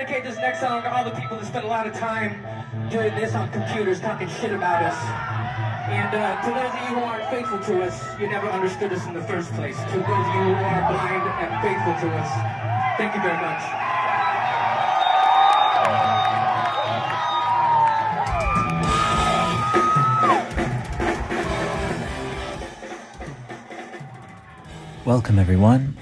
dedicate this next song to all the people that spend a lot of time doing this on computers, talking shit about us. And to those of you who aren't faithful to us, you never understood us in the first place. To those of you who are blind and faithful to us, thank you very much. Welcome everyone.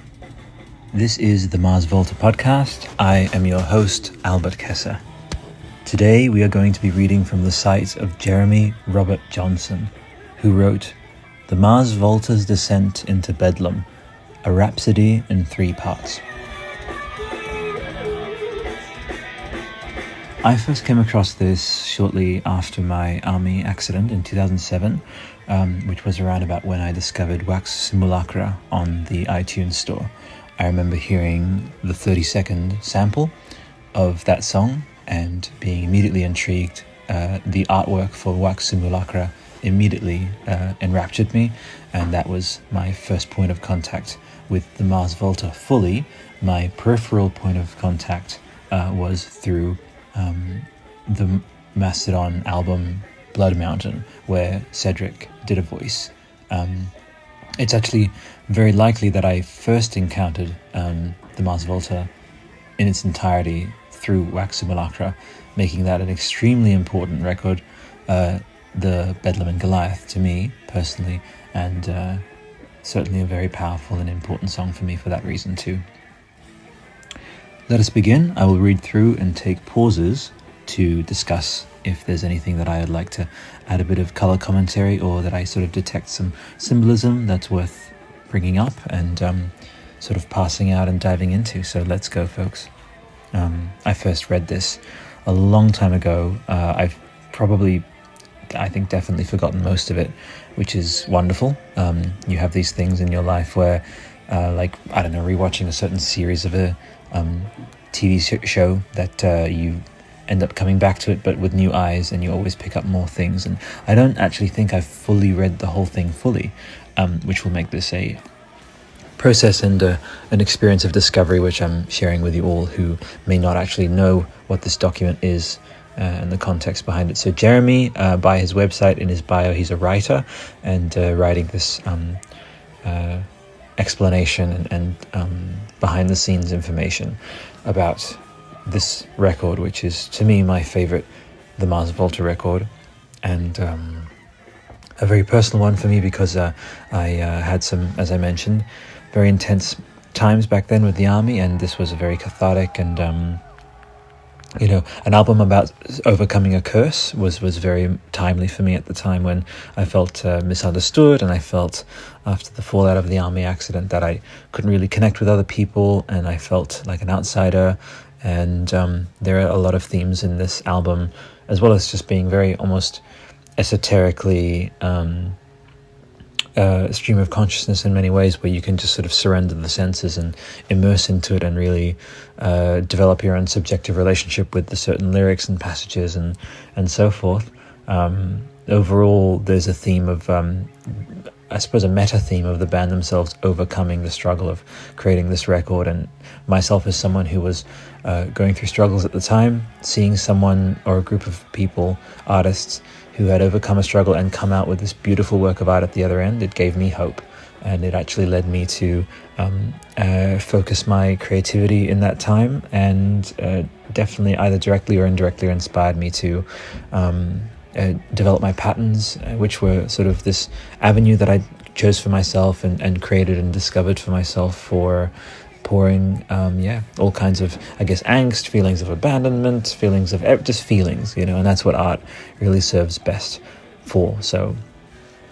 This is the Mars Volta podcast. I am your host, Albert Kesser. Today we are going to be reading from the site of Jeremy Robert Johnson, who wrote The Mars Volta's Descent into Bedlam, a rhapsody in 3 parts. I first came across this shortly after my army accident in 2007, which was around about when I discovered Wax Simulacra on the iTunes store. I remember hearing the 30-second sample of that song and being immediately intrigued. The artwork for Wax Simulacra immediately enraptured me, and that was my first point of contact with the Mars Volta fully. My peripheral point of contact was through the Mastodon album Blood Mountain, where Cedric did a voice. It's actually very likely that I first encountered the Mars Volta in its entirety through Wax Simulacra, making that an extremely important record, the Bedlam and Goliath to me personally, and certainly a very powerful and important song for me for that reason too. Let us begin. I will read through and take pauses to discuss if there's anything that I would like to add a bit of color commentary, or that I sort of detect some symbolism that's worth bringing up and sort of passing out and diving into. So let's go, folks. I first read this a long time ago. I've definitely forgotten most of it, which is wonderful. You have these things in your life where, rewatching a certain series of a TV show that you end up coming back to it, but with new eyes, and you always pick up more things. And I don't actually think I've fully read the whole thing fully, which will make this a process and an experience of discovery, which I'm sharing with you all who may not actually know what this document is and the context behind it. So Jeremy, by his website, in his bio, he's a writer, and writing this explanation and behind the scenes information about this record, which is to me my favorite, the Mars Volta record, and a very personal one for me because I had some, as I mentioned, very intense times back then with the army, and this was a very cathartic and an album about overcoming a curse was very timely for me at the time when I felt misunderstood, and I felt after the fallout of the army accident that I couldn't really connect with other people, and I felt like an outsider. And there are a lot of themes in this album, as well as just being very almost esoterically stream of consciousness in many ways, where you can just sort of surrender the senses and immerse into it and really develop your own subjective relationship with the certain lyrics and passages and so forth. Overall, there's a theme of, I suppose, a meta theme of the band themselves overcoming the struggle of creating this record, and myself as someone who was going through struggles at the time, seeing someone or a group of people, artists, who had overcome a struggle and come out with this beautiful work of art at the other end, it gave me hope, and it actually led me to focus my creativity in that time, and definitely either directly or indirectly inspired me to develop my patterns, which were sort of this avenue that I chose for myself and created and discovered for myself for pouring all kinds of, I guess, angst, feelings of abandonment, feelings of just feelings, and that's what art really serves best for. So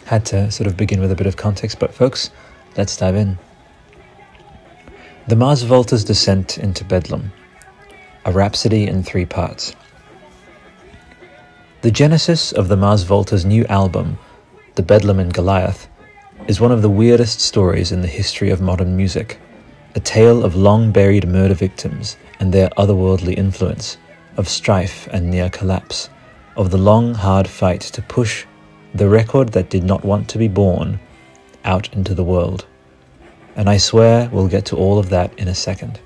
had to sort of begin with a bit of context, but folks, let's dive in. The Mars Volta's Descent into Bedlam, a rhapsody in 3 parts. The genesis of the Mars Volta's new album, The Bedlam and Goliath, is one of the weirdest stories in the history of modern music. A tale of long-buried murder victims and their otherworldly influence, of strife and near collapse, of the long, hard fight to push the record that did not want to be born out into the world. And I swear we'll get to all of that in a second.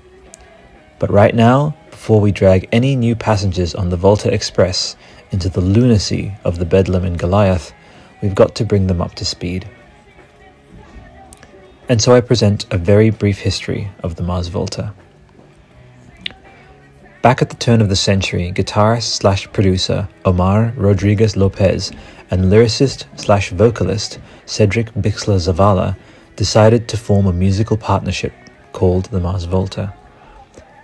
But right now, before we drag any new passengers on the Volta Express into the lunacy of the Bedlam in Goliath, we've got to bring them up to speed. And so I present a very brief history of the Mars Volta. Back at the turn of the century, guitarist/producer Omar Rodriguez Lopez and lyricist/vocalist Cedric Bixler Zavala decided to form a musical partnership called the Mars Volta.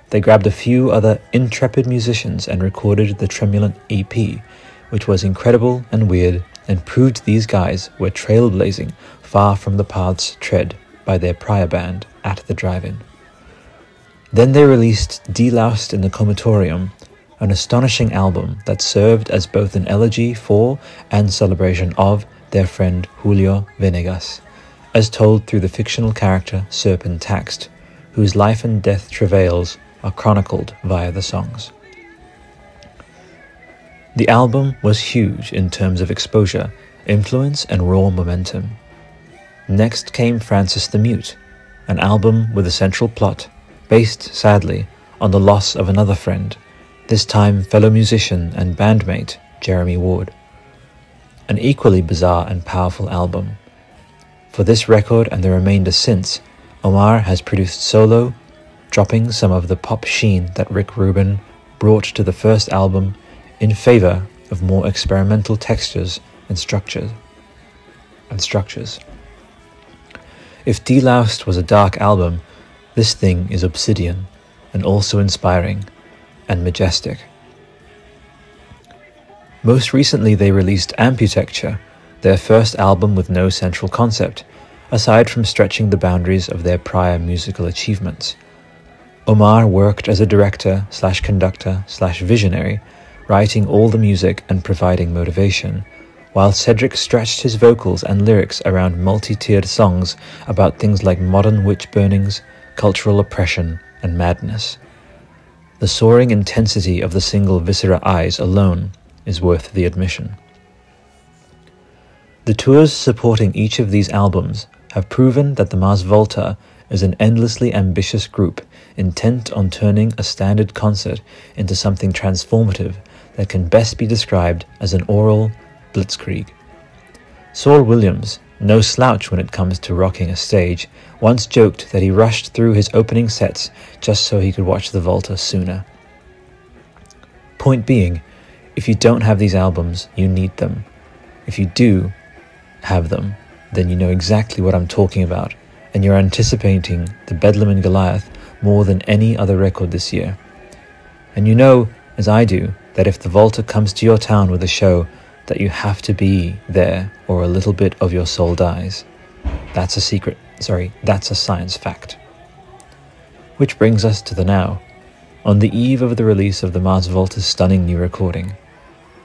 They grabbed a few other intrepid musicians and recorded the Tremulant EP, which was incredible and weird and proved these guys were trailblazing far from the paths tread by their prior band At the Drive-In. Then they released Deloused in the Comatorium, an astonishing album that served as both an elegy for and celebration of their friend Julio Venegas, as told through the fictional character Serpent Taxed, whose life and death travails are chronicled via the songs. The album was huge in terms of exposure, influence, and raw momentum. Next came Francis the Mute, an album with a central plot based, sadly, on the loss of another friend, this time fellow musician and bandmate Jeremy Ward. An equally bizarre and powerful album. For this record and the remainder since, Omar has produced solo, dropping some of the pop sheen that Rick Rubin brought to the first album in favor of more experimental textures and structures. If Deloused was a dark album, this thing is obsidian and also inspiring and majestic. Most recently they released Amputecture, their first album with no central concept, aside from stretching the boundaries of their prior musical achievements. Omar worked as a director/conductor/visionary, writing all the music and providing motivation, while Cedric stretched his vocals and lyrics around multi-tiered songs about things like modern witch burnings, cultural oppression, and madness. The soaring intensity of the single Viscera Eyes alone is worth the admission. The tours supporting each of these albums have proven that the Mars Volta is an endlessly ambitious group intent on turning a standard concert into something transformative that can best be described as an oral blitzkrieg. Saul Williams, no slouch when it comes to rocking a stage, once joked that he rushed through his opening sets just so he could watch the Volta sooner. Point being, if you don't have these albums, you need them. If you do have them, then you know exactly what I'm talking about, and you're anticipating the Bedlam in Goliath more than any other record this year. And you know, as I do, that if the Volta comes to your town with a show, that you have to be there or a little bit of your soul dies. That's a science fact. Which brings us to the now, on the eve of the release of the Mars Volta's stunning new recording.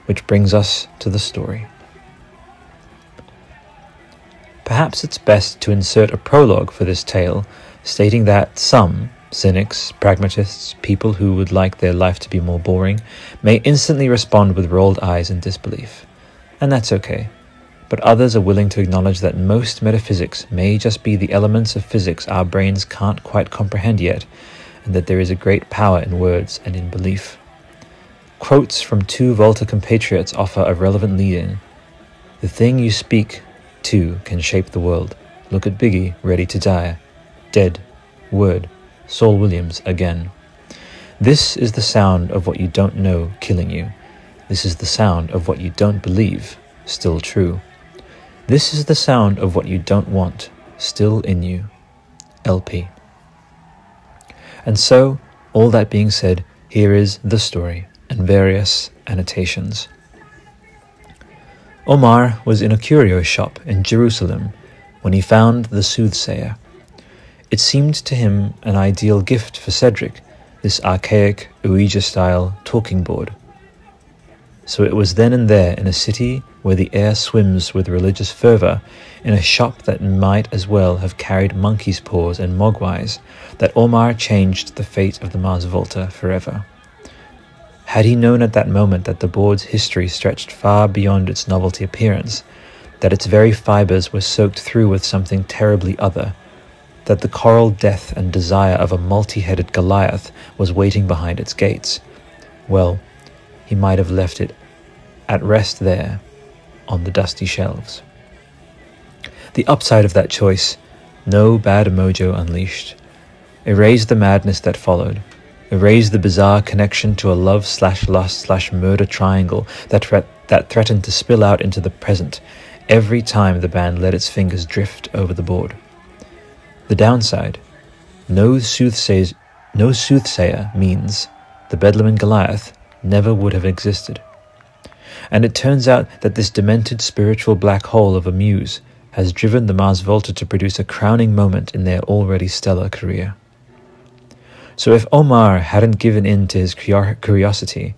Which brings us to the story. Perhaps it's best to insert a prologue for this tale, stating that some cynics, pragmatists, people who would like their life to be more boring, may instantly respond with rolled eyes and disbelief. And that's okay. But others are willing to acknowledge that most metaphysics may just be the elements of physics our brains can't quite comprehend yet, and that there is a great power in words and in belief. Quotes from two Volta compatriots offer a relevant lead-in. The thing you speak to can shape the world. Look at Biggie, ready to die. Dead. Word. Saul Williams again. This is the sound of what you don't know killing you. This is the sound of what you don't believe, still true. This is the sound of what you don't want, still in you. LP. And so, all that being said, here is the story and various annotations. Omar was in a curio shop in Jerusalem when he found the soothsayer. It seemed to him an ideal gift for Cedric, this archaic Ouija-style talking board. So it was then and there, in a city where the air swims with religious fervour, in a shop that might as well have carried monkey's paws and mogwais, that Omar changed the fate of the Mars Volta forever. Had he known at that moment that the board's history stretched far beyond its novelty appearance, that its very fibres were soaked through with something terribly other, that the choral death and desire of a multi-headed Goliath was waiting behind its gates, well, he might have left it at rest there on the dusty shelves. The upside of that choice, no bad mojo unleashed, erased the madness that followed, erased the bizarre connection to a love/lust/murder triangle that threatened to spill out into the present every time the band let its fingers drift over the board. The downside, no soothsayer means the Bedlam and Goliath never would have existed. And it turns out that this demented spiritual black hole of a muse has driven the Mars Volta to produce a crowning moment in their already stellar career. So if Omar hadn't given in to his curiosity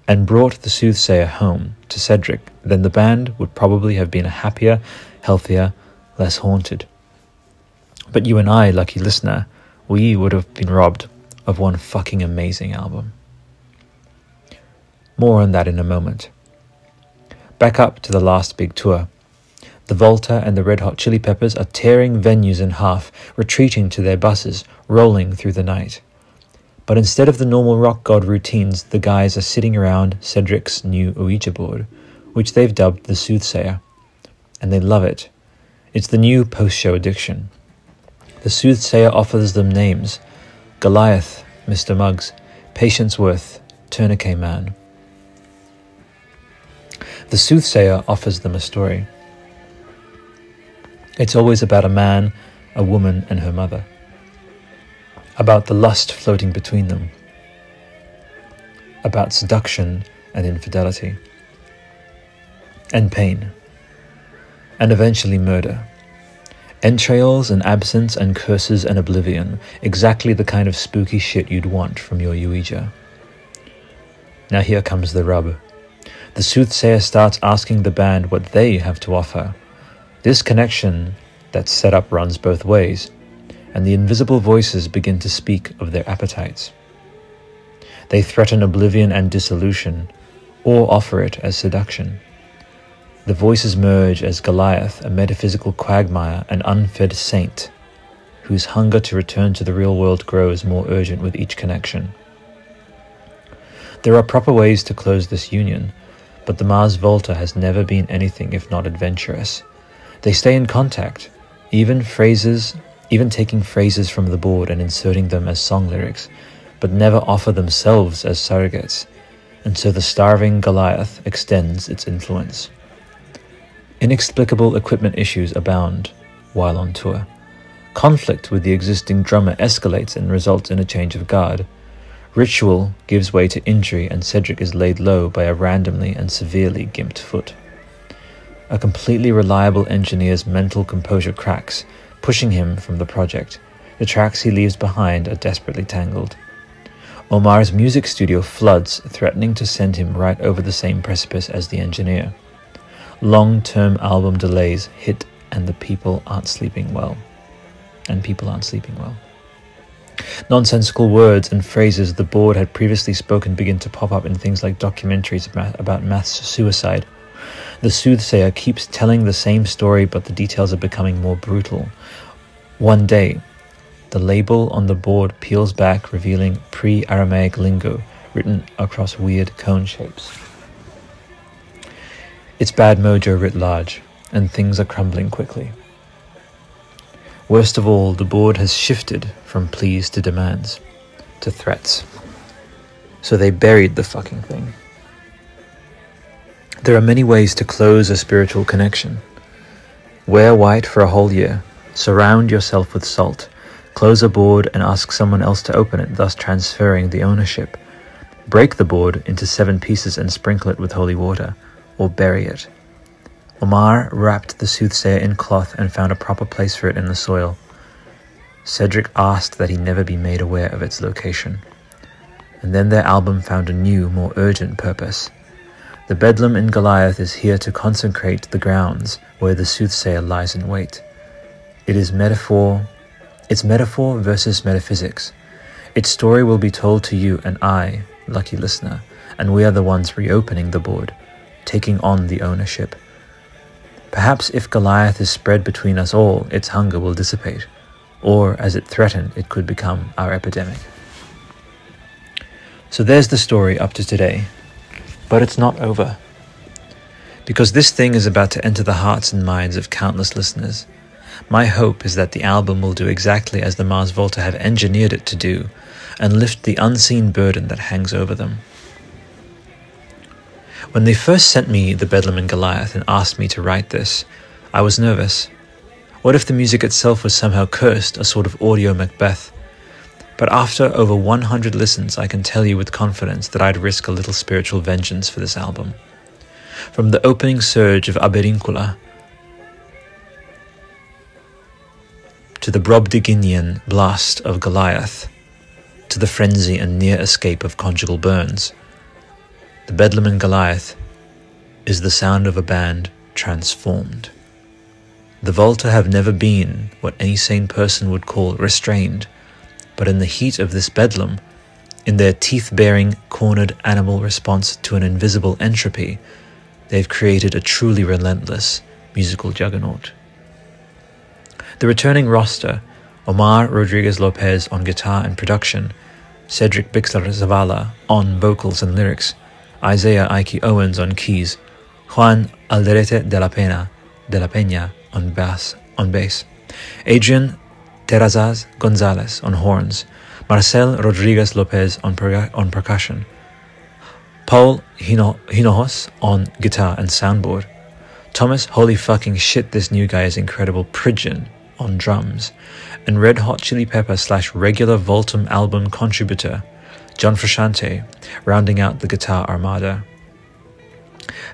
and brought the soothsayer home to Cedric, then the band would probably have been a happier, healthier, less haunted. But you and I, lucky listener, we would have been robbed of one fucking amazing album. More on that in a moment. Back up to the last big tour. The Volta and the Red Hot Chili Peppers are tearing venues in half, retreating to their buses, rolling through the night. But instead of the normal rock god routines, the guys are sitting around Cedric's new Ouija board, which they've dubbed the Soothsayer. And they love it. It's the new post-show addiction. The Soothsayer offers them names: Goliath, Mr. Muggs, Patience Worth, Tourniquet Man. The Soothsayer offers them a story. It's always about a man, a woman, and her mother. About the lust floating between them. About seduction and infidelity. And pain. And eventually murder. Entrails and absence and curses and oblivion. Exactly the kind of spooky shit you'd want from your Ouija. Now here comes the rub. The Soothsayer starts asking the band what they have to offer. This connection that's set up runs both ways, and the invisible voices begin to speak of their appetites. They threaten oblivion and dissolution, or offer it as seduction. The voices merge as Goliath, a metaphysical quagmire, an unfed saint, whose hunger to return to the real world grows more urgent with each connection. There are proper ways to close this union, but the Mars Volta has never been anything if not adventurous. They stay in contact, even taking phrases from the board and inserting them as song lyrics, but never offer themselves as surrogates, and so the starving Goliath extends its influence. Inexplicable equipment issues abound while on tour. Conflict with the existing drummer escalates and results in a change of guard. Ritual gives way to injury and Cedric is laid low by a randomly and severely gimped foot. A completely reliable engineer's mental composure cracks, pushing him from the project. The tracks he leaves behind are desperately tangled. Omar's music studio floods, threatening to send him right over the same precipice as the engineer. Long-term album delays hit and people aren't sleeping well. Nonsensical words and phrases the board had previously spoken begin to pop up in things like documentaries about mass suicide. The Soothsayer keeps telling the same story, but the details are becoming more brutal. One day, the label on the board peels back, revealing pre-Aramaic lingo written across weird cone shapes. It's bad mojo writ large, and things are crumbling quickly. Worst of all, the board has shifted from pleas to demands, to threats. So they buried the fucking thing. There are many ways to close a spiritual connection. Wear white for a whole year, surround yourself with salt, close a board and ask someone else to open it, thus transferring the ownership. Break the board into 7 pieces and sprinkle it with holy water, or bury it. Omar wrapped the Soothsayer in cloth and found a proper place for it in the soil. Cedric asked that he never be made aware of its location. And then their album found a new, more urgent purpose. The Bedlam in Goliath is here to consecrate the grounds where the Soothsayer lies in wait. It's metaphor versus metaphysics. Its story will be told to you and I, lucky listener, and we are the ones reopening the board, taking on the ownership. Perhaps if Goliath is spread between us all, its hunger will dissipate, or as it threatened it could become our epidemic. So there's the story up to today, but it's not over. Because this thing is about to enter the hearts and minds of countless listeners. My hope is that the album will do exactly as the Mars Volta have engineered it to do, and lift the unseen burden that hangs over them. When they first sent me the Bedlam and Goliath and asked me to write this, I was nervous. What if the music itself was somehow cursed, a sort of audio Macbeth? But after over 100 listens, I can tell you with confidence that I'd risk a little spiritual vengeance for this album. From the opening surge of Aberincula to the Brobdingnagian blast of Goliath, to the frenzy and near escape of Conjugal Burns, the Bedlam and Goliath is the sound of a band transformed. The Volta have never been what any sane person would call restrained, but in the heat of this bedlam, in their teeth-baring, cornered animal response to an invisible entropy, they've created a truly relentless musical juggernaut. The returning roster, Omar Rodriguez Lopez on guitar and production, Cedric Bixler Zavala on vocals and lyrics, Isaiah Ike Owens on keys, Juan Alderete de la Peña on bass, Adrian Terrazas Gonzalez on horns, Marcel Rodriguez Lopez on percussion, Paul Hinojos on guitar and soundboard, Thomas holy fucking shit this new guy is incredible Pridgeon on drums, and Red Hot Chili Pepper / regular Voltum album contributor John Frusciante rounding out the guitar armada,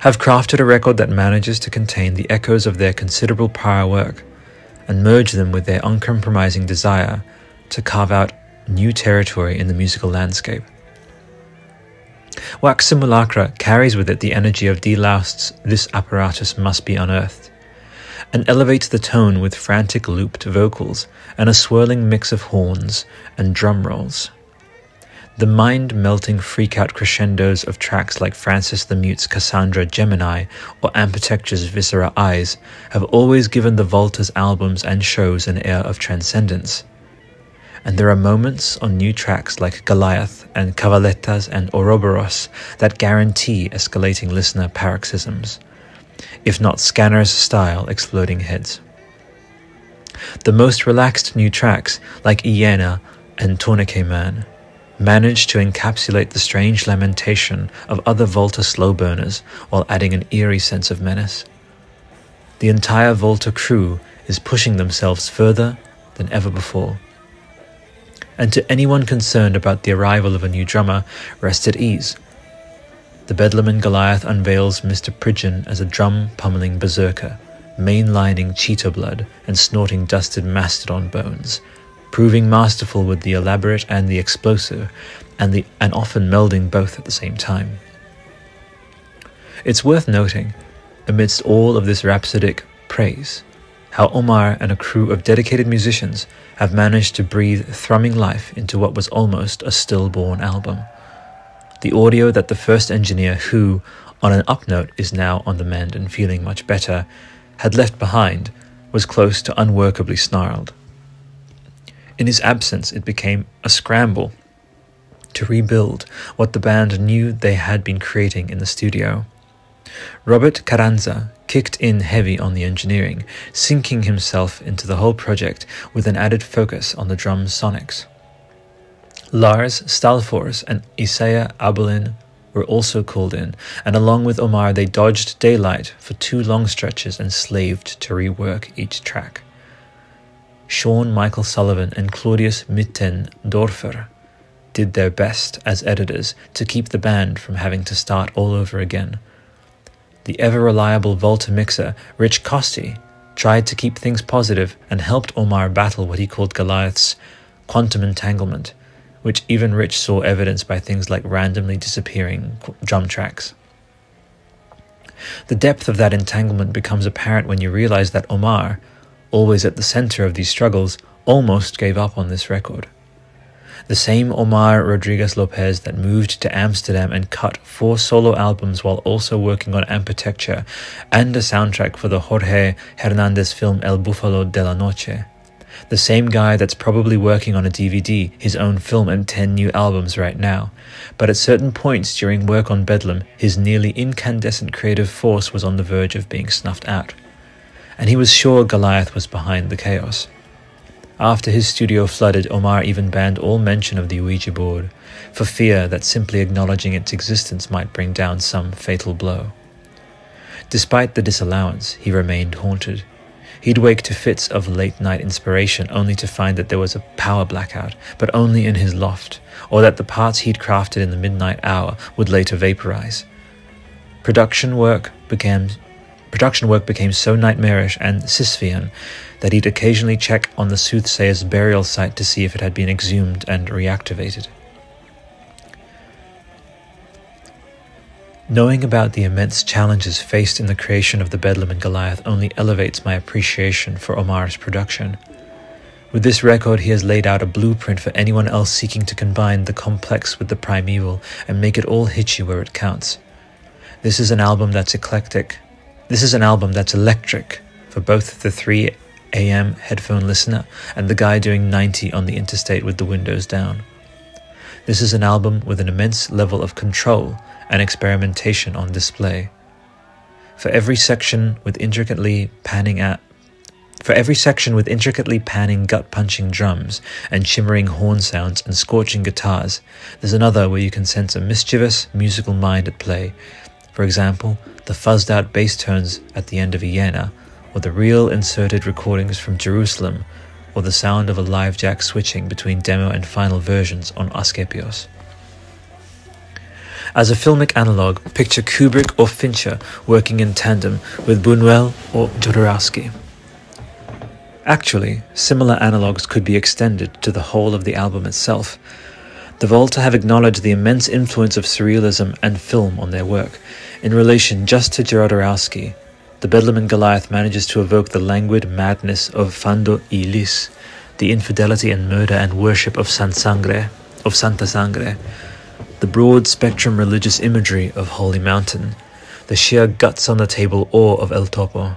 have crafted a record that manages to contain the echoes of their considerable prior work and merge them with their uncompromising desire to carve out new territory in the musical landscape. Wax Simulacra carries with it the energy of D. Laust's This Apparatus Must Be Unearthed, and elevates the tone with frantic looped vocals and a swirling mix of horns and drum rolls. The mind-melting freak-out crescendos of tracks like Francis the Mute's Cassandra Gemini or Ampitecture's Viscera Eyes have always given the Volta's albums and shows an air of transcendence. And there are moments on new tracks like Goliath and Cavaletas and Ouroboros that guarantee escalating listener paroxysms, if not Scanner's style exploding heads. The most relaxed new tracks like Iena and Tourniquet Man manage to encapsulate the strange lamentation of other Volta slow burners while adding an eerie sense of menace. The entire Volta crew is pushing themselves further than ever before. And to anyone concerned about the arrival of a new drummer, rest at ease. The Bedlam and Goliath unveils Mr. Pridgeon as a drum-pummeling berserker, mainlining cheetah blood and snorting dusted mastodon bones, proving masterful with the elaborate and the explosive, and often melding both at the same time. It's worth noting, amidst all of this rhapsodic praise, how Omar and a crew of dedicated musicians have managed to breathe thrumming life into what was almost a stillborn album. The audio that the first engineer, who, on an up note, is now on the mend and feeling much better, had left behind, was close to unworkably snarled. In his absence, it became a scramble to rebuild what the band knew they had been creating in the studio. Robert Carranza kicked in heavy on the engineering, sinking himself into the whole project with an added focus on the drum sonics. Lars Stalfors and Isaiah Abelin were also called in, and along with Omar they dodged daylight for 2 long stretches and slaved to rework each track. Sean Michael Sullivan and Claudius Mittendorfer did their best as editors to keep the band from having to start all over again. The ever-reliable Volta mixer, Rich Costi, tried to keep things positive and helped Omar battle what he called Goliath's quantum entanglement, which even Rich saw evidence by things like randomly disappearing drum tracks. The depth of that entanglement becomes apparent when you realize that Omar, always at the center of these struggles, almost gave up on this record. The same Omar Rodriguez Lopez that moved to Amsterdam and cut 4 solo albums while also working on Ampitecture and a soundtrack for the Jorge Hernandez film El Búfalo de la Noche, The same guy that's probably working on a DVD, his own film, and 10 new albums right now. But at certain points during work on Bedlam, his nearly incandescent creative force was on the verge of being snuffed out. And he was sure Goliath was behind the chaos. After his studio flooded, Omar even banned all mention of the Ouija board, for fear that simply acknowledging its existence might bring down some fatal blow. Despite the disallowance, he remained haunted. He'd wake to fits of late-night inspiration only to find that there was a power blackout, but only in his loft, or that the parts he'd crafted in the midnight hour would later vaporize. Production work became so nightmarish and Sisyphean that he'd occasionally check on the soothsayer's burial site to see if it had been exhumed and reactivated. Knowing about the immense challenges faced in the creation of the Bedlam and Goliath only elevates my appreciation for Omar's production. With this record, he has laid out a blueprint for anyone else seeking to combine the complex with the primeval and make it all hit you where it counts. This is an album that's eclectic. This is an album that's electric for both the 3 AM headphone listener and the guy doing 90 on the interstate with the windows down. This is an album with an immense level of control and experimentation on display. For every section with intricately panning gut-punching drums and shimmering horn sounds and scorching guitars, there's another where you can sense a mischievous musical mind at play. For example, the fuzzed-out bass tones at the end of Iena, or the real inserted recordings from Jerusalem, or the sound of a live jack switching between demo and final versions on Asclepios. As a filmic analogue, picture Kubrick or Fincher working in tandem with Buñuel or Jodorowsky. Actually, similar analogues could be extended to the whole of the album itself. The Volta have acknowledged the immense influence of surrealism and film on their work. In relation just to Jodorowsky, the Bedlam and Goliath manages to evoke the languid madness of Fando y Lis, the infidelity and murder and worship of Santa Sangre, the broad-spectrum religious imagery of Holy Mountain, the sheer guts-on-the-table awe of El Topo.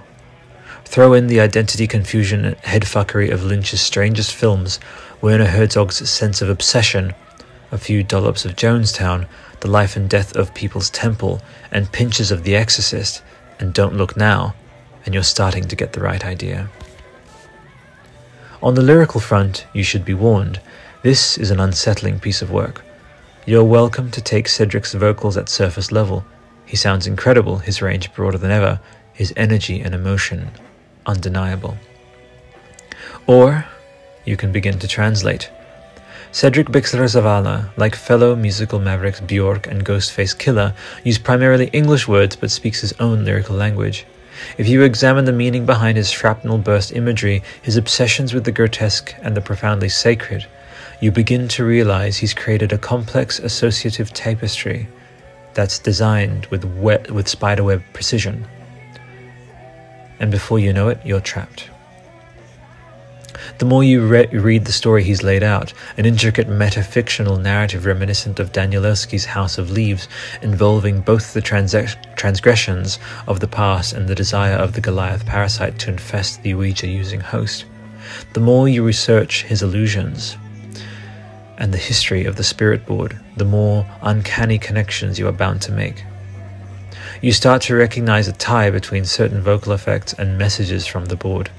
Throw in the identity confusion and headfuckery of Lynch's strangest films, Werner Herzog's sense of obsession, a few dollops of Jonestown, the life and death of People's Temple, and pinches of The Exorcist, and Don't Look Now, and you're starting to get the right idea. On the lyrical front, you should be warned, this is an unsettling piece of work. You're welcome to take Cedric's vocals at surface level. He sounds incredible, his range broader than ever, his energy and emotion undeniable. Or you can begin to translate. Cedric Bixler-Zavala, like fellow musical mavericks Bjork and Ghostface Killer, use primarily English words but speaks his own lyrical language. If you examine the meaning behind his shrapnel burst imagery, his obsessions with the grotesque and the profoundly sacred, you begin to realize he's created a complex associative tapestry that's designed with spiderweb precision. And before you know it, you're trapped. The more you read the story he's laid out, an intricate metafictional narrative reminiscent of Danielewski's House of Leaves, involving both the transgressions of the past and the desire of the Goliath parasite to infest the Ouija-using host, the more you research his illusions and the history of the spirit board, the more uncanny connections you are bound to make. You start to recognize a tie between certain vocal effects and messages from the board.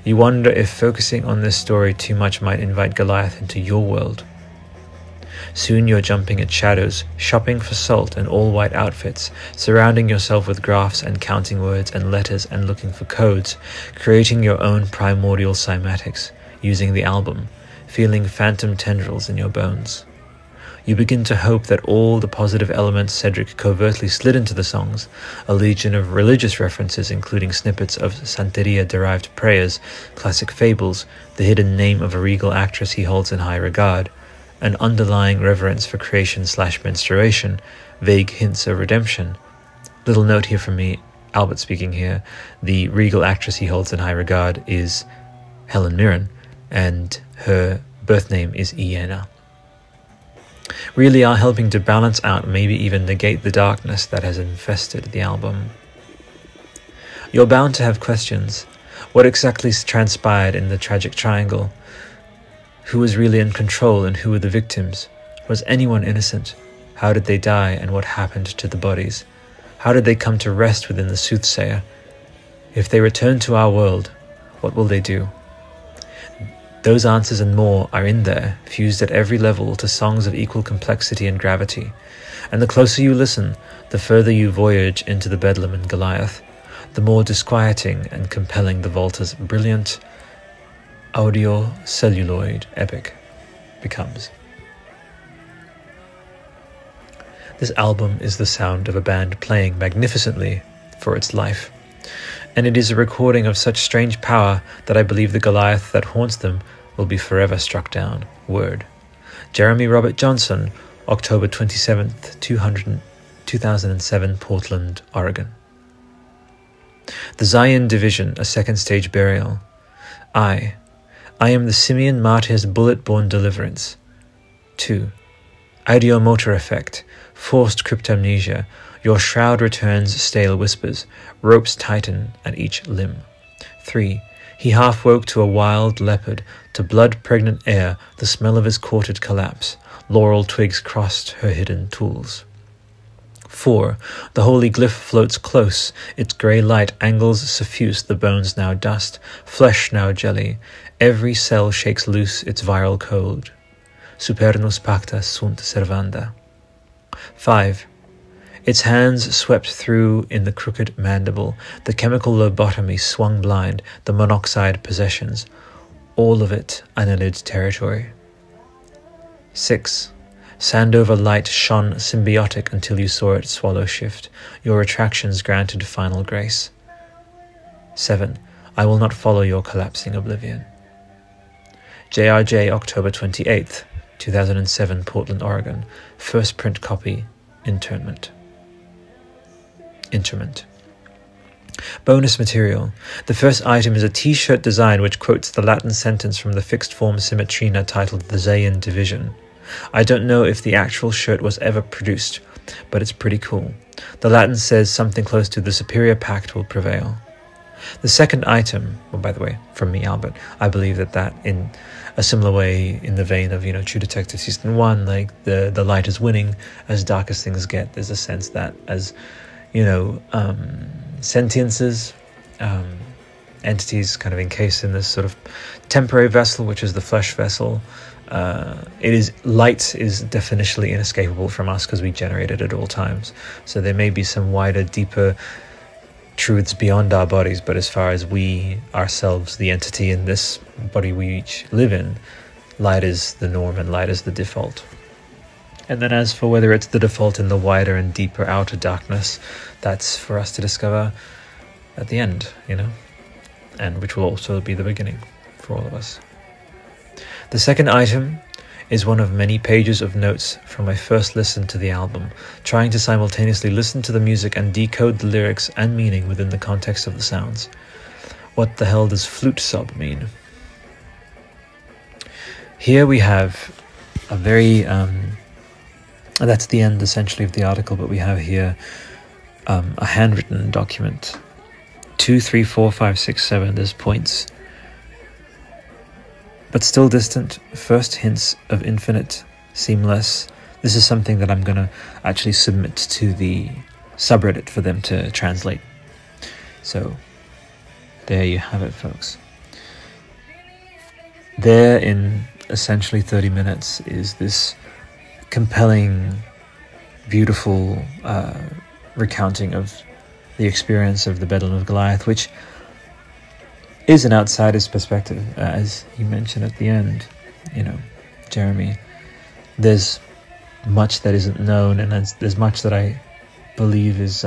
You wonder if focusing on this story too much might invite Goliath into your world. Soon you're jumping at shadows, shopping for salt in all-white outfits, surrounding yourself with graphs and counting words and letters and looking for codes, creating your own primordial cymatics, using the album, feeling phantom tendrils in your bones. You begin to hope that all the positive elements Cedric covertly slid into the songs, a legion of religious references including snippets of Santeria-derived prayers, classic fables, the hidden name of a regal actress he holds in high regard, an underlying reverence for creation/menstruation, vague hints of redemption. Little note here from me, Albert speaking here, the regal actress he holds in high regard is Helen Mirren, and her birth name is Iena. Really are helping to balance out, maybe even negate the darkness that has infested the album. You're bound to have questions. What exactly transpired in the tragic triangle? Who was really in control and who were the victims? Was anyone innocent? How did they die and what happened to the bodies? How did they come to rest within the soothsayer? If they return to our world, what will they do? Those answers and more are in there, fused at every level to songs of equal complexity and gravity. And the closer you listen, the further you voyage into the Bedlam and Goliath, the more disquieting and compelling the Volta's brilliant audio-celluloid epic becomes. This album is the sound of a band playing magnificently for its life, and it is a recording of such strange power that I believe the Goliath that haunts them will be forever struck down. Word. Jeremy Robert Johnson, October 27th, 2007, Portland, Oregon. The Zion Division, a second stage burial. I am the Simeon Martyr's bullet-borne deliverance. 2. Ideomotor effect, forced cryptamnesia, your shroud returns stale whispers, ropes tighten at each limb. 3. He half woke to a wild leopard, to blood-pregnant air, the smell of his courted collapse, laurel twigs crossed her hidden tools. 4. The holy glyph floats close, its grey light angles suffuse the bones now dust, flesh now jelly, every cell shakes loose its viral code. Supernus pacta sunt servanda. 5. Its hands swept through in the crooked mandible, the chemical lobotomy swung blind, the monoxide possessions, all of it annelid territory. 6. Sandover light shone symbiotic until you saw it swallow shift, your retractions granted final grace. 7. I will not follow your collapsing oblivion. JRJ, October 28th, 2007, Portland, Oregon. First print copy, interment. Bonus material. The first item is a t-shirt design which quotes the Latin sentence from the fixed form Symmetrina titled The Zion Division. I don't know if the actual shirt was ever produced, but it's pretty cool. The Latin says something close to the superior pact will prevail. The second item, well, by the way, from me, Albert, I believe that in a similar way, in the vein of, True Detective Season 1, like the light is winning as dark as things get. There's a sense that as, sentiences, entities kind of encased in this sort of temporary vessel, which is the flesh vessel, light is definitionally inescapable from us because we generate it at all times. So there may be some wider, deeper truths beyond our bodies, but as far as we ourselves, the entity in this body we each live in, light is the norm and light is the default. And then as for whether it's the default in the wider and deeper outer darkness, that's for us to discover at the end, and which will also be the beginning for all of us. The second item is one of many pages of notes from my first listen to the album, trying to simultaneously listen to the music and decode the lyrics and meaning within the context of the sounds. What the hell does flute sob mean? Here we have a very, that's the end essentially of the article, but we have here a handwritten document. 2, 3, 4, 5, 6, 7, there's points. But still distant, first hints of infinite, seamless. This is something that I'm going to actually submit to the subreddit for them to translate. So, there you have it, folks. There, in essentially 30 minutes, is this compelling, beautiful recounting of the experience of the Bedlam of Goliath, which is an outsider's perspective, as you mentioned at the end, Jeremy. There's much that isn't known, and there's much that I believe is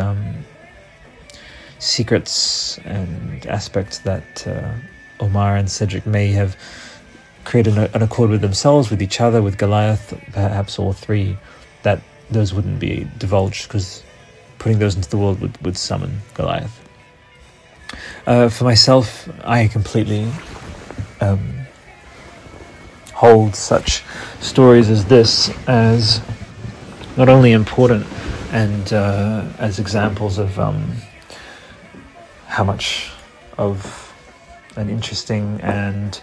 secrets and aspects that Omar and Cedric may have created an accord with themselves, with each other, with Goliath, perhaps all three, that those wouldn't be divulged, because putting those into the world would summon Goliath. For myself, I completely hold such stories as this as not only important and as examples of how much of an interesting and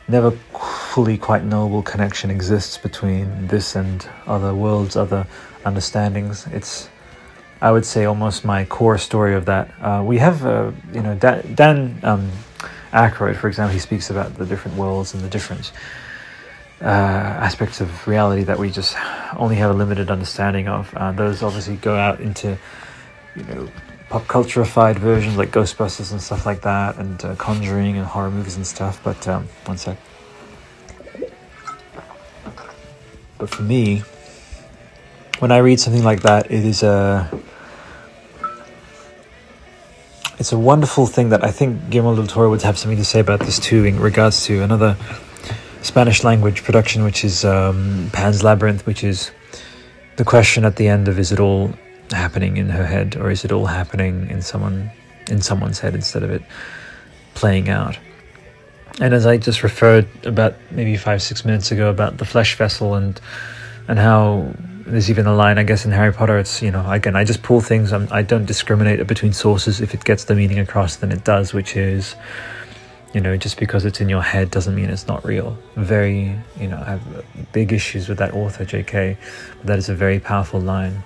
never fully quite knowable connection exists between this and other worlds, other understandings. It's, I would say, almost my core story of that. We have, Dan Aykroyd, for example, he speaks about the different worlds and the different aspects of reality that we just only have a limited understanding of. Those obviously go out into, pop culture-ified versions like Ghostbusters and stuff like that, and Conjuring and horror movies and stuff. But one sec. But for me, when I read something like that, it's a wonderful thing that I think Guillermo del Toro would have something to say about this too, in regards to another Spanish language production, which is Pan's Labyrinth, which is the question at the end of, is it all happening in her head, or is it all happening in someone's head instead of it playing out? And as I just referred about maybe 5-6 minutes ago about the flesh vessel and how there's even a line, I guess, in Harry Potter, it's, again, I just pull things, I don't discriminate between sources. If it gets the meaning across, then it does, which is, just because it's in your head doesn't mean it's not real. Very, I have big issues with that author, JK, but that is a very powerful line.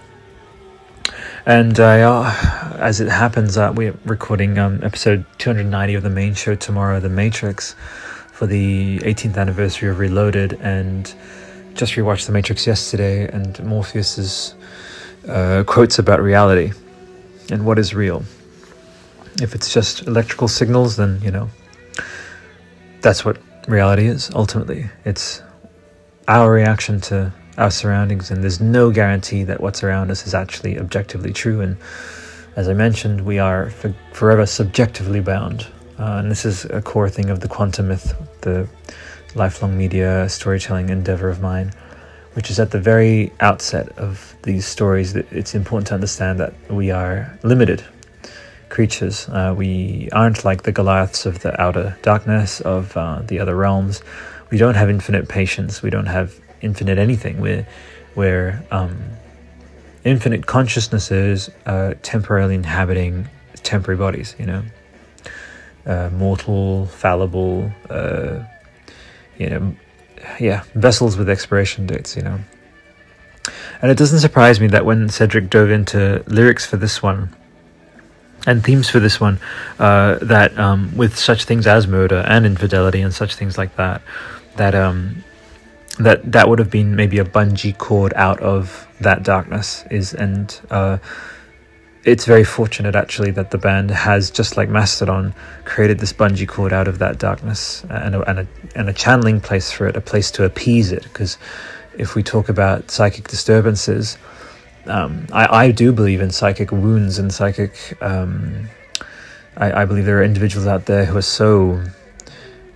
And as it happens, we're recording episode 290 of the main show tomorrow, The Matrix, for the 18th anniversary of Reloaded, and just rewatched The Matrix yesterday, and Morpheus's quotes about reality and what is real. If it's just electrical signals, then, that's what reality is, ultimately. It's our reaction to our surroundings, and there's no guarantee that what's around us is actually objectively true. And as I mentioned, we are forever subjectively bound, and this is a core thing of the quantum myth, the lifelong media storytelling endeavor of mine, which is at the very outset of these stories that it's important to understand that we are limited creatures. We aren't like the Goliaths of the outer darkness, of the other realms. We don't have infinite patience. We don't have infinite anything. We're infinite consciousnesses temporarily inhabiting temporary bodies, mortal, fallible, vessels with expiration dates, And it doesn't surprise me that when Cedric dove into lyrics for this one and themes for this one, that with such things as murder and infidelity and such things like that, that would have been maybe a bungee cord out of that darkness. It's very fortunate actually that the band has, just like Mastodon, created this bungee cord out of that darkness, and a channeling place for it, a place to appease it. Because if we talk about psychic disturbances, I do believe in psychic wounds and psychic. I believe there are individuals out there who are so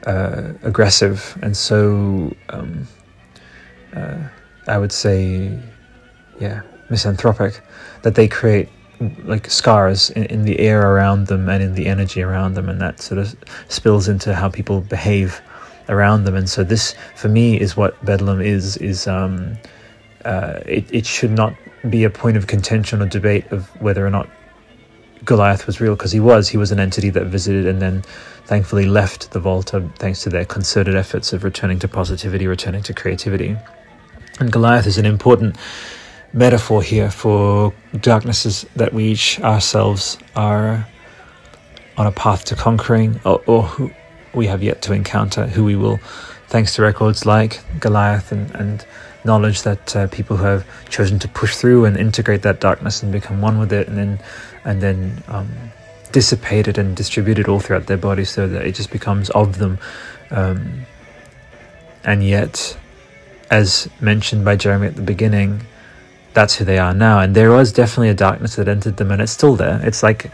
aggressive and so I would say, misanthropic, that they create like scars in the air around them and in the energy around them, and that sort of spills into how people behave around them. And so this, for me, is what Bedlam is it should not be a point of contention or debate of whether or not Goliath was real, because he was an entity that visited and then thankfully left the Volta thanks to their concerted efforts of returning to positivity, returning to creativity. And Goliath is an important metaphor here for darknesses that we each ourselves are on a path to conquering, or who we have yet to encounter, who we will, thanks to records like Goliath and knowledge that people who have chosen to push through and integrate that darkness and become one with it, and then dissipate it and distribute it all throughout their body so that it just becomes of them. And yet, as mentioned by Jeremy at the beginning, that's who they are now. And there was definitely a darkness that entered them, and it's still there. It's like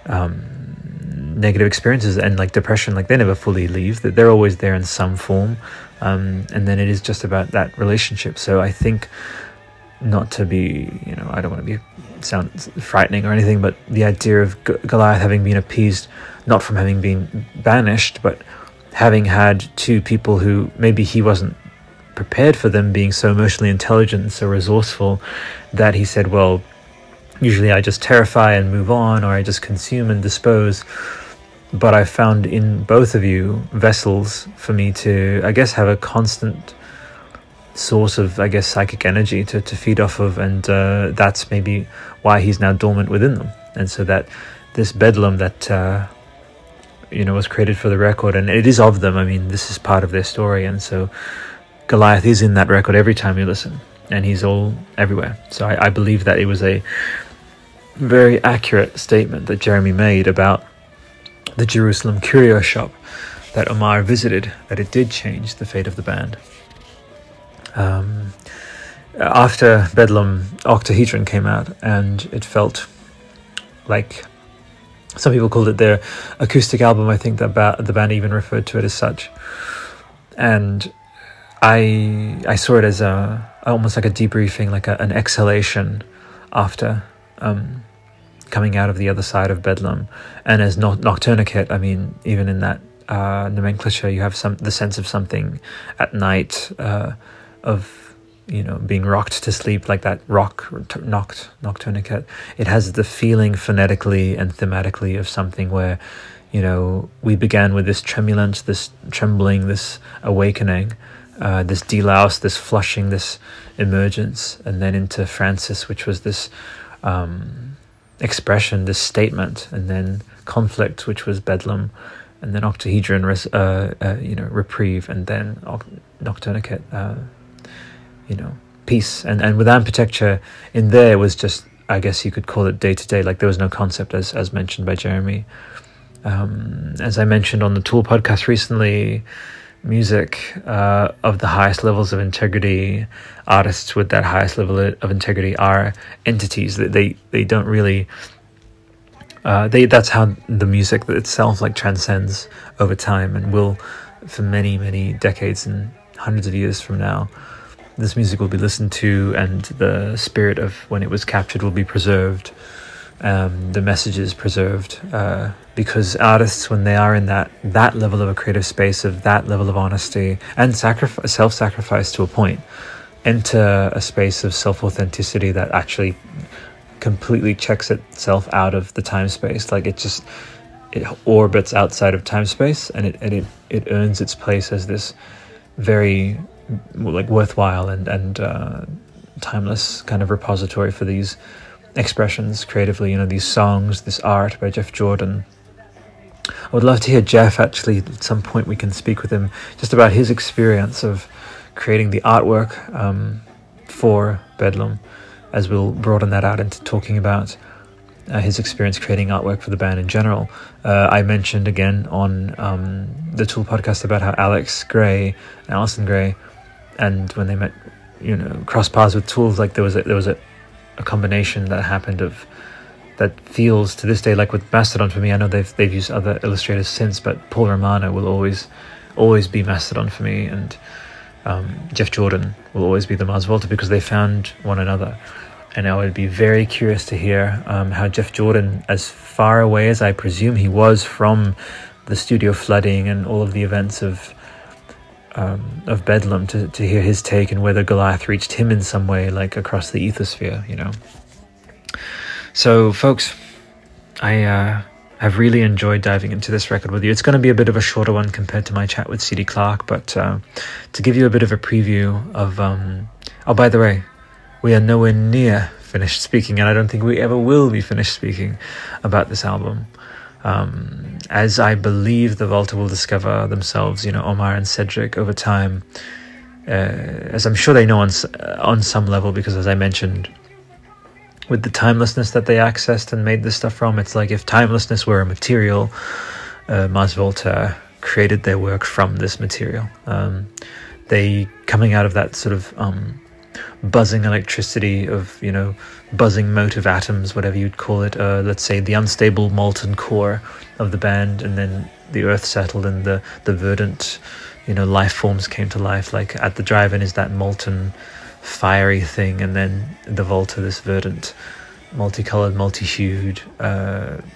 negative experiences and like depression, like they never fully leave, that they're always there in some form. And then it is just about that relationship. So I think, not to be, I don't want to sound frightening or anything, but the idea of Goliath having been appeased, not from having been banished, but having had two people who maybe he wasn't prepared for them being so emotionally intelligent and so resourceful, that he said, well, usually I just terrify and move on, or I just consume and dispose. but I found in both of you vessels for me to, I guess, have a constant source of, I guess, psychic energy to feed off of, and that's maybe why he's now dormant within them. And so that this Bedlam that was created for the record, and it is of them. I mean, this is part of their story, and so Goliath is in that record every time you listen, and he's all everywhere. So I believe that it was a very accurate statement that Jeremy made about the Jerusalem curio shop that Omar visited, that it did change the fate of the band. After Bedlam, Octahedron came out, and it felt like, some people called it their acoustic album. I think that the band even referred to it as such. And I saw it as almost like a debriefing, like an exhalation after coming out of the other side of Bedlam. And as Nocturnicate, I mean, even in that nomenclature, you have the sense of something at night, of being rocked to sleep, like that Nocturnicate. It has the feeling phonetically and thematically of something where, we began with this tremulence, this trembling, this awakening, this delouse, this flushing, this emergence, and then into Francis, which was this expression, this statement, and then conflict, which was Bedlam, and then Octahedron, reprieve, and then Nocturnicate, peace. And with Amputecture in there was just, I guess you could call it day to day, like there was no concept as mentioned by Jeremy. As I mentioned on the Tool podcast recently, music of the highest levels of integrity, artists with that highest level of integrity are entities that they don't really that's how the music itself like transcends over time and will for many decades and hundreds of years from now. This music will be listened to, and the spirit of when it was captured will be preserved, the messages preserved, because artists, when they are in that level of a creative space, of that level of honesty and self-sacrifice to a point, enter a space of self-authenticity that actually completely checks itself out of the time-space. Like it orbits outside of time-space, and it earns its place as this very like worthwhile and timeless kind of repository for these expressions creatively, these songs, this art by Jeff Jordan. I would love to hear Jeff, actually at some point we can speak with him just about his experience of creating the artwork for Bedlam, as we'll broaden that out into talking about his experience creating artwork for the band in general. I mentioned again on the Tool podcast about how Alison Gray, and when they met, cross paths with Tool, like there was a combination that happened of that feels to this day like with Mastodon. For me, I know they've used other illustrators since, but Paul Romano will always be Mastodon for me, and Jeff Jordan will always be the Mars Volta, because they found one another. And I would be very curious to hear how Jeff Jordan, as far away as I presume he was from the studio flooding and all of the events of Bedlam, to hear his take, and whether Goliath reached him in some way, like across the ethosphere, So, folks, I have really enjoyed diving into this record with you. It's going to be a bit of a shorter one compared to my chat with C.D. Clark, but to give you a bit of a preview of... oh, by the way, we are nowhere near finished speaking, and I don't think we ever will be finished speaking about this album. As I believe the Volta will discover themselves, Omar and Cedric, over time, as I'm sure they know on some level, because as I mentioned, with the timelessness that they accessed and made this stuff from, it's like if timelessness were a material, Mars Volta created their work from this material. They, coming out of that sort of buzzing electricity of, buzzing motive atoms, whatever you'd call it, let's say the unstable molten core of the band, and then the earth settled and the verdant, life forms came to life. Like at the drive-in is that molten, fiery thing, and then the Volta, this verdant, multicolored, multi-hued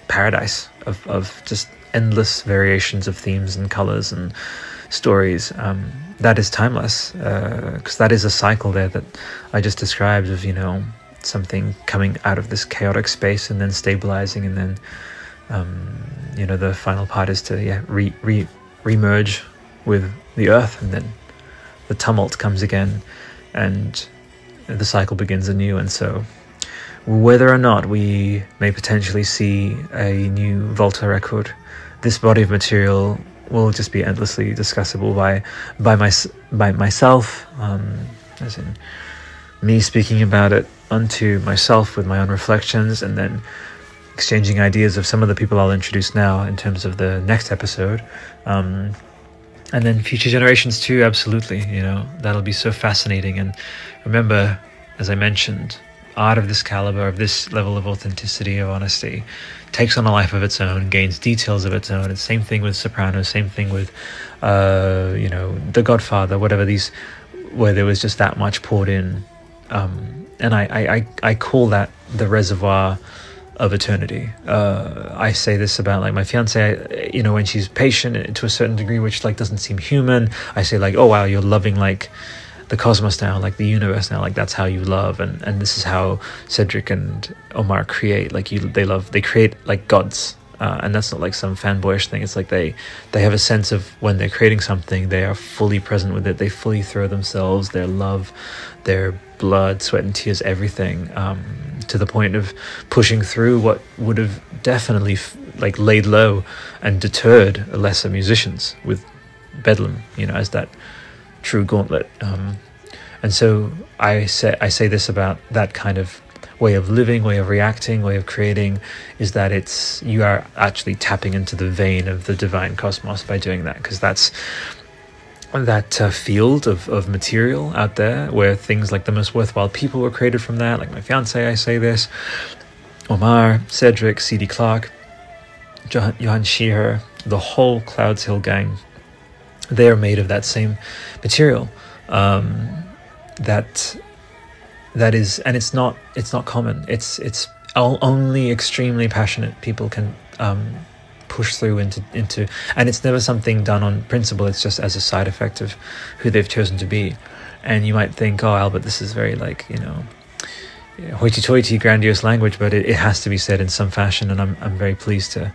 paradise of just endless variations of themes and colors and stories. That is timeless, because that is a cycle there that I just described of, something coming out of this chaotic space and then stabilizing and then The final part is to re-merge with the earth, and then the tumult comes again, and the cycle begins anew. And so whether or not we may potentially see a new Volta record, this body of material will just be endlessly discussable by myself, as in me speaking about it unto myself with my own reflections, and then exchanging ideas of some of the people I'll introduce now in terms of the next episode, and then future generations too. Absolutely, that'll be so fascinating. And remember, as I mentioned, art of this caliber, of this level of authenticity, of honesty, takes on a life of its own, gains details of its own. It's same thing with Sopranos, same thing with The Godfather, whatever, these where there was just that much poured in, and I call that the reservoir of eternity. I say this about like my fiance, when she's patient to a certain degree, which like doesn't seem human. I say like, oh wow, you're loving like the cosmos now, like the universe now, like that's how you love. And this is how Cedric and Omar create. Like they create like gods. And that's not like some fanboyish thing. It's like they have a sense of when they're creating something, they are fully present with it. They fully throw themselves, their love, their blood, sweat and tears, everything, to the point of pushing through what would have definitely like laid low and deterred lesser musicians with Bedlam, as that true gauntlet. And so I say this about that kind of way of living, way of reacting, way of creating, is that you are actually tapping into the vein of the divine cosmos by doing that, because that's that field of material out there where things like the most worthwhile people were created from that. Like my fiance, I say this, Omar, Cedric, C.D. Clarke, Johan Shearer, the whole Clouds Hill gang, they are made of that same material. That is, and it's not common. It's only extremely passionate people can push through into, and it's never something done on principle. It's just as a side effect of who they've chosen to be. And you might think, oh, Albert, this is very like hoity-toity, grandiose language, but it has to be said in some fashion. And I'm very pleased to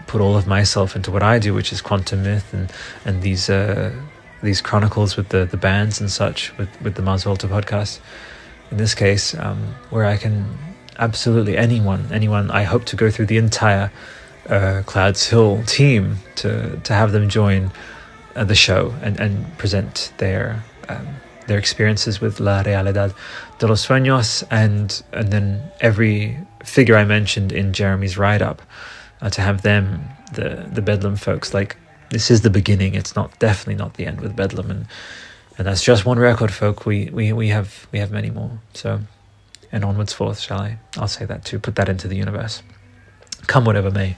put all of myself into what I do, which is quantum myth and these chronicles with the bands and such, with the Mars Volta podcast. In this case, where I can absolutely anyone, I hope to go through the entire Clouds Hill team to have them join the show and present their experiences with La Realidad de los Sueños, and then every figure I mentioned in Jeremy's write-up, to have them, the Bedlam folks, like, this is the beginning. It's definitely not the end with Bedlam, and that's just one record, folk. We have many more. So, and onwards forth, shall I? I'll say that too. Put that into the universe. Come whatever may,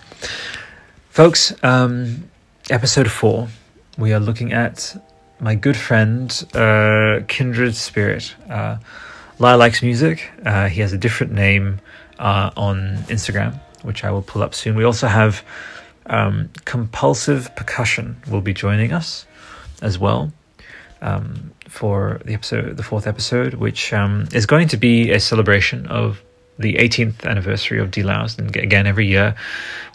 folks. Episode 4. We are looking at my good friend, kindred spirit. Lai likes music. He has a different name on Instagram, which I will pull up soon. We also have Compulsive Percussion will be joining us as well for the 4th episode, which is going to be a celebration of the 18th anniversary of D-Louse. And again, every year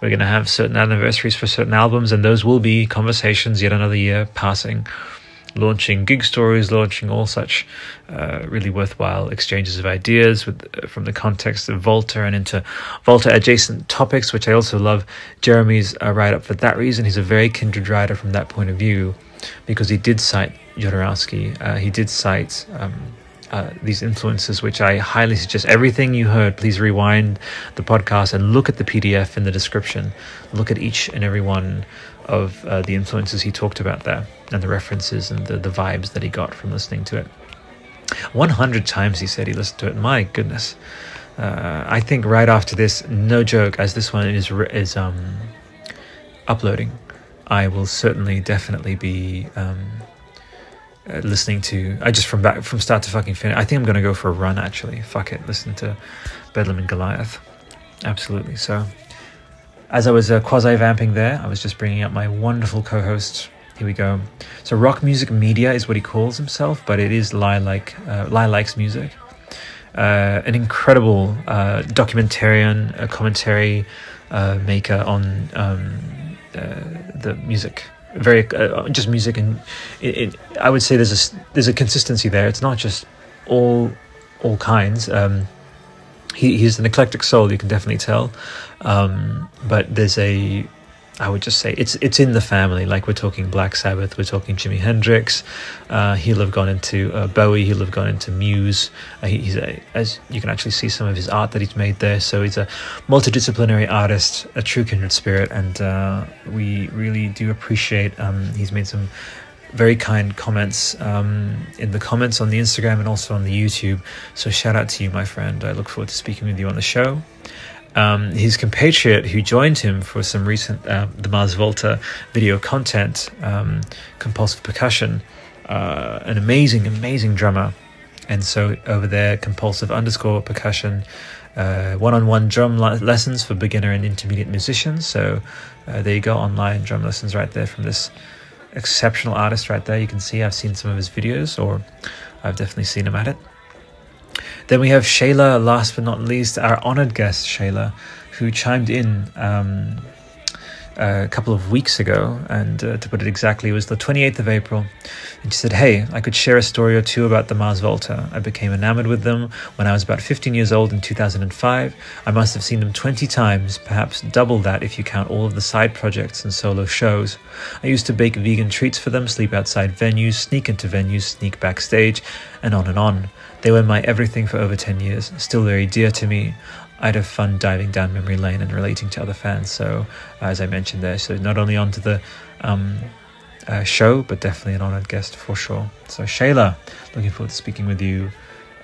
we're going to have certain anniversaries for certain albums, and those will be conversations, yet another year passing, launching gig stories, launching all such really worthwhile exchanges of ideas from the context of Volta and into Volta adjacent topics, which I also love Jeremy's write-up for that reason. He's a very kindred writer from that point of view, because he did cite Jodorowsky. He did cite these influences, which I highly suggest. Everything you heard, please rewind the podcast and look at the PDF in the description. Look at each and every one of the influences he talked about there, and the references and the vibes that he got from listening to it. 100 times he said he listened to it. My goodness. I think right after this, no joke, as this one is uploading, I will definitely be listening to, just from start to fucking finish. I think I'm gonna go for a run, actually. Fuck it, listen to Bedlam and Goliath. Absolutely. So as I was quasi-vamping there, I was just bringing up my wonderful co-host. Here we go. So Rock Music Media is what he calls himself, but it is Lai Likes Music. An incredible documentarian, a commentary, maker on the music. Very just music, and I would say there's a consistency there. It's not just all kinds. He's an eclectic soul, you can definitely tell, but there's I would just say it's in the family. Like, we're talking Black Sabbath, we're talking Jimi Hendrix. He'll have gone into Bowie. He'll have gone into Muse. He's as you can actually see some of his art that he's made there. So he's a multidisciplinary artist, a true kindred spirit, and we really do appreciate. He's made some very kind comments in the comments on the Instagram and also on the YouTube. So shout out to you, my friend. I look forward to speaking with you on the show. His compatriot who joined him for some recent the Mars Volta video content, Compulsive Percussion, an amazing drummer. And so over there, Compulsive_percussion, one-on-one drum lessons for beginner and intermediate musicians. So there you go, online drum lessons right there from this exceptional artist right there. You can see I've seen some of his videos, or I've definitely seen him at it. Then we have Shayla, last but not least, our honored guest Shayla, who chimed in a couple of weeks ago, and to put it exactly, it was the 28th of April, and she said, "Hey, I could share a story or two about the Mars Volta. I became enamored with them when I was about 15 years old in 2005. I must have seen them 20 times, perhaps double that if you count all of the side projects and solo shows. I used to bake vegan treats for them, sleep outside venues, sneak into venues, sneak backstage, and on and on. They were my everything for over 10 years, still very dear to me. I'd have fun diving down memory lane and relating to other fans." So, as I mentioned there, so not only onto the show, but definitely an honored guest for sure. So Shayla, looking forward to speaking with you.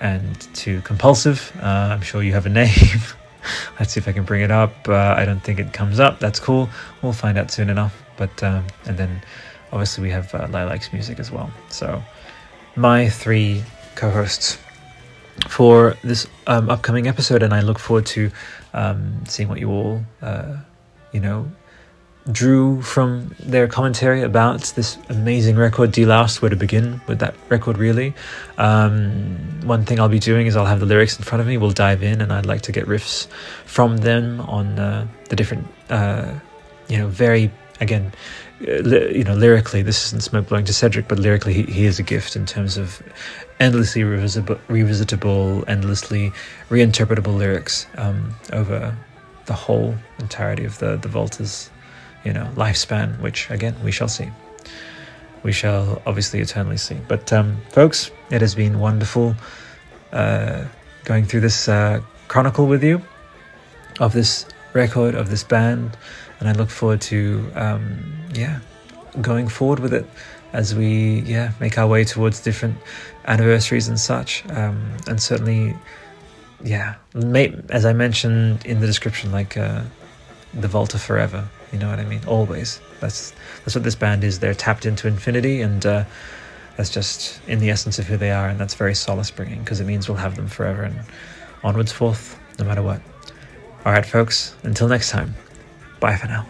And to Compulsive, I'm sure you have a name. Let's see if I can bring it up. I don't think it comes up. That's cool. We'll find out soon enough. But and then obviously we have Lilac's music as well. So my three co-hosts for this upcoming episode, and I look forward to seeing what you all drew from their commentary about this amazing record, D-Loust. Where to begin with that record, really. One thing I'll be doing is I'll have the lyrics in front of me, we'll dive in, and I'd like to get riffs from them on the different very, again, lyrically, this isn't smoke blowing to Cedric, but lyrically he is a gift in terms of endlessly revisitable, endlessly reinterpretable lyrics over the whole entirety of the Volta's lifespan, which again we shall see. We shall obviously eternally see. But folks, it has been wonderful going through this chronicle with you of this record, of this band, and I look forward to going forward with it as we make our way towards different anniversaries and such, and certainly as I mentioned in the description, like the Volta forever, you know what I mean, always. That's what this band is. They're tapped into infinity, and that's just in the essence of who they are, and that's very solace bringing, because it means we'll have them forever and onwards forth, no matter what. All right folks, until next time, bye for now.